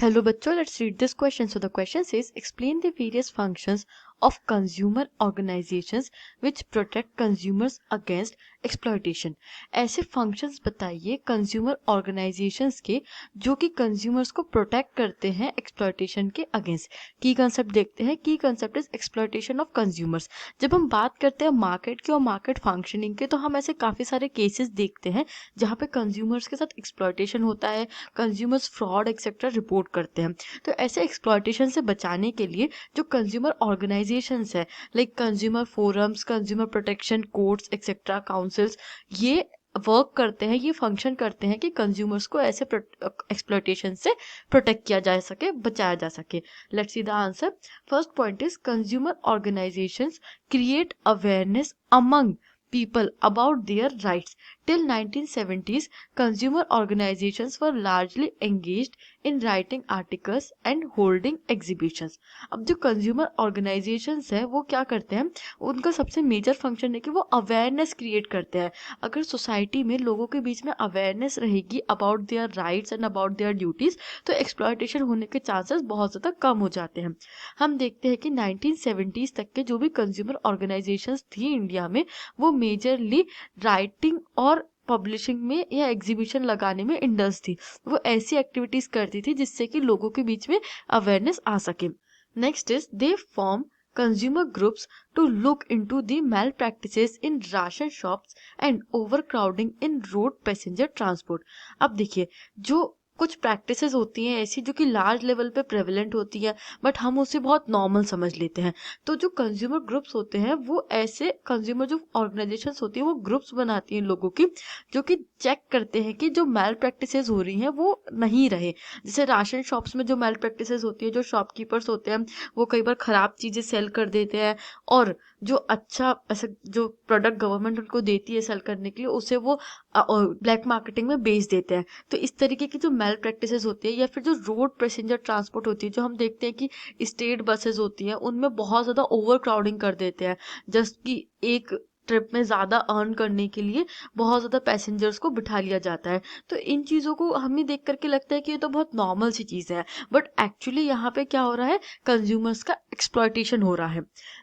Hello बच्चों, let's read this question. So the question says, explain the various functions of consumer organizations which protect consumers against exploitation. ऐसे functions बताइए consumer organizations के जो कि consumers को protect करते हैं exploitation के against. Key concept देखते हैं. Key concept is exploitation of consumers. जब हम बात करते हैं मार्केट की और मार्केट फंक्शनिंग के, तो हम ऐसे काफ़ी सारे केसेस देखते हैं जहाँ पे कंज्यूमर्स के साथ एक्सप्लॉयटेशन होता है, कंज्यूमर्स फ्रॉड एक्सेट्रा रिपोर्ट करते हैं. तो ऐसे एक्सप्लॉयटेशन से बचाने के लिए जो कंज्यूमर ऑर्गेनाइजेशंस है, like consumer forums, consumer protection courts etcetera councils, ये वर्क करते हैं, ये फंक्शन करते हैं कि कंज्यूमर्स को ऐसे एक्सप्लॉयटेशन से प्रोटेक्ट किया जा सके, बचाया जा सके. Let's see the answer. First point is consumer organisations create awareness among people about their rights. Till 1970s, consumer organizations were largely engaged in writing articles and holding exhibitions. अब जो consumer organizations है वो क्या करते हैं, उनका सबसे major function है कि वो अवेयरनेस क्रिएट करते हैं. अगर सोसाइटी में लोगों के बीच में अवेयरनेस रहेगी about their rights and about their duties, तो एक्सप्लॉयटेशन होने के चांसेस बहुत ज़्यादा कम हो जाते हैं. हम देखते हैं कि 1970s तक के जो भी कंज्यूमर ऑर्गेनाइजेशंस थी इंडिया में, वो मेजरली राइटिंग और पब्लिशिंग में या एग्जीबिशन लगाने में इंडल्ज थी. वो ऐसी एक्टिविटीज करती थी जिससे कि लोगों के बीच में अवेयरनेस आ सके. Next is they form consumer groups to look into the malpractices in ration shops and overcrowding in road passenger transport. अब देखिए, जो कुछ प्रैक्टिसेस होती हैं ऐसी जो कि लार्ज लेवल पे प्रेवलेंट होती है, बट हम उसे बहुत नॉर्मल समझ लेते हैं. तो जो कंज्यूमर ग्रुप्स होते हैं वो ऐसे कंज्यूमर जो ऑर्गेनाइजेशंस होती है वो ग्रुप्स बनाती हैं लोगों की, जो कि चेक करते हैं कि जो मैल प्रैक्टिसेस हो रही हैं वो नहीं रहे. जैसे राशन शॉप्स में जो मैल प्रैक्टिसेस होती है, जो शॉपकीपर्स होते हैं वो कई बार ख़राब चीज़ें सेल कर देते हैं, और जो अच्छा ऐसा जो प्रोडक्ट गवर्नमेंट उनको देती है सेल करने के लिए, उसे वो ब्लैक मार्केटिंग में बेच देते हैं. तो इस तरीके की जो मैल प्रैक्टिसेस होती है, या फिर जो रोड पैसेंजर ट्रांसपोर्ट होती है, जो हम देखते हैं कि स्टेट बसेस होती हैं उनमें बहुत ज़्यादा ओवर क्राउडिंग कर देते हैं, जस्ट कि एक ट्रिप में ज़्यादा अर्न करने के लिए बहुत ज़्यादा पैसेंजर्स को बिठा लिया जाता है. तो इन चीज़ों को हमें देख करके लगता है कि ये तो बहुत नॉर्मल सी चीज़ है, बट एक्चुअली यहाँ पे क्या हो रहा है, कंज्यूमर्स का एक्सप्लॉयटेशन हो रहा है.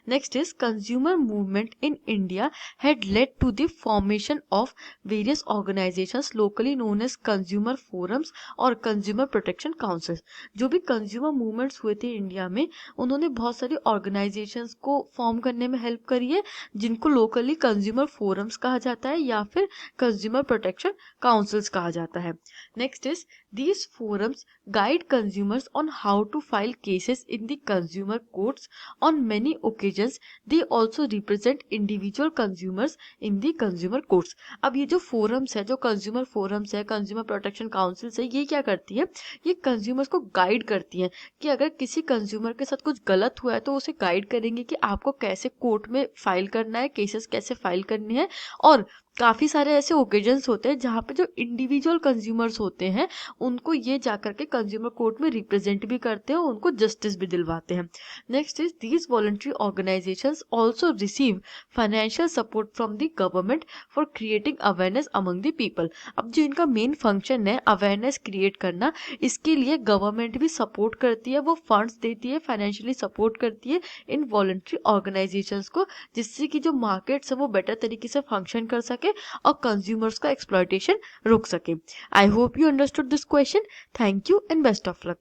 Next is consumer movement in India had led to the formation of various organizations locally known as consumer forums और कंज्यूमर प्रोटेक्शन काउंसिल्स. जो भी कंज्यूमर मूवमेंट्स हुए थे इंडिया में, उन्होंने बहुत सारी ऑर्गेनाइजेशंस को फॉर्म करने में हेल्प करी है, जिनको लोकली कंज्यूमर फोरम्स कहा जाता है या फिर कंज्यूमर प्रोटेक्शन काउंसिल्स कहा जाता है. Next is these forums guide consumers on how to file cases in the consumer courts. On many occasions they also represent individual consumers in the consumer courts. अब ये जो forums है, जो consumer forums है, consumer protection councils है, ये क्या करती है, ये consumers को guide करती हैं कि अगर किसी consumer के साथ कुछ गलत हुआ है तो उसे guide करेंगे कि आपको कैसे कोर्ट में फाइल करना है, केसेस कैसे फाइल करनी है. और काफ़ी सारे ऐसे ओकेजन्स होते हैं जहाँ पे जो इंडिविजुअल कंज्यूमर्स होते हैं उनको ये जाकर के कंज्यूमर कोर्ट में रिप्रेजेंट भी करते हैं, उनको जस्टिस भी दिलवाते हैं. Next is these voluntary organisations also receive financial support from the government for creating awareness among the people. अब जो इनका मेन फंक्शन है अवेयरनेस क्रिएट करना, इसके लिए गवर्नमेंट भी सपोर्ट करती है, वो फंड्स देती है, फाइनेंशियली सपोर्ट करती है इन वॉलंटरी ऑर्गेनाइजेशंस को, जिससे कि जो मार्केट्स है वो बेटर तरीके से फंक्शन कर सके और कंज्यूमर्स का एक्सप्लॉयटेशन रुक सके. I hope you understood this question. Thank you and best of luck.